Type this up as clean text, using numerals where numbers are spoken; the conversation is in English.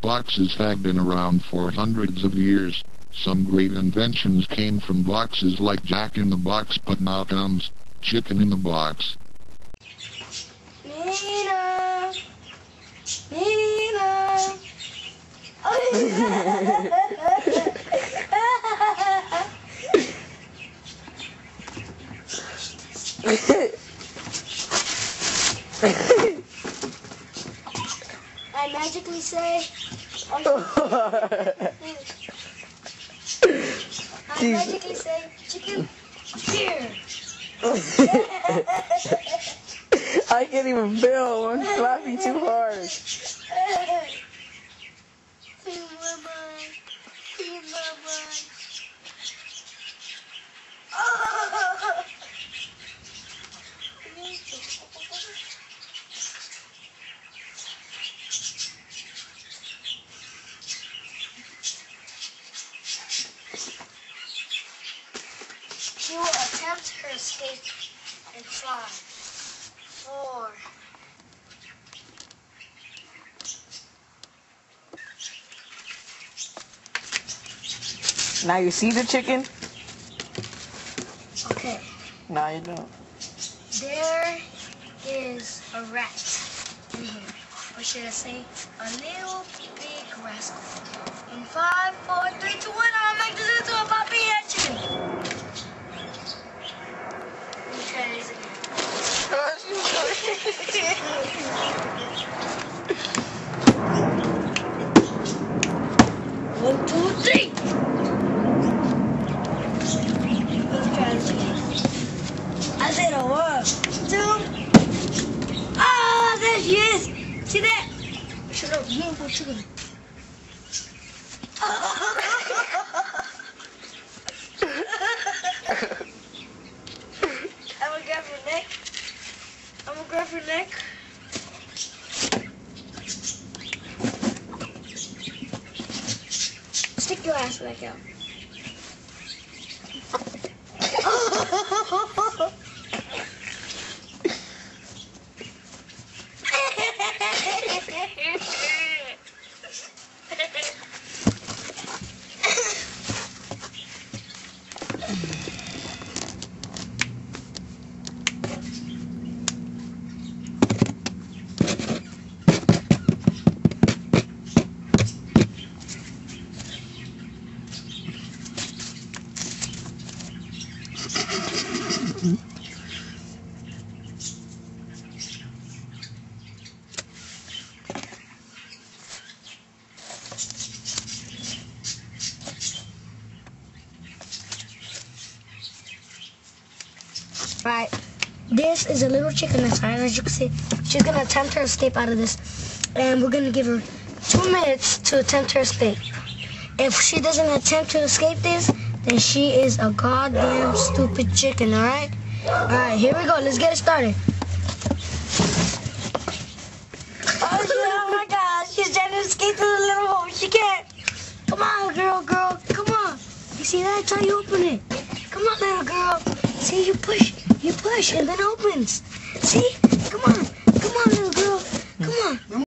Boxes have been around for hundreds of years. Some great inventions came from boxes like Jack in the Box, but now comes Chicken in the Box. Nina! Nina! I magically say, I magically say, chicken, here. I can't even feel. I'm laughing too hard. She will attempt her escape in 5, 4. Now you see the chicken? Okay. No, you don't. There is a rat in here. Or should I say, a little big rascal. In 5, 4, 3, 2, 1, I'll make this into a puppy head chicken. Let me try this again. 1, 2, 3. Let's try this again. I said a 1, 2. Ah, there she is. See that? Shut up, beautiful chicken. I'm gonna grab her neck. I'm gonna grab her neck. Stick your ass back out. Right, this is a little chicken inside. As you can see, she's gonna attempt her escape out of this, and we're gonna give her 2 minutes to attempt her escape. If she doesn't attempt to escape this, then she is a goddamn stupid chicken. All right, here we go. Let's get it started. Oh my God, she's trying to escape through the little hole. She can't. Come on, girl, come on. You see that? That's how you open it. Come on, little girl. See, you push, and then it opens. See? Come on, little girl. Come on.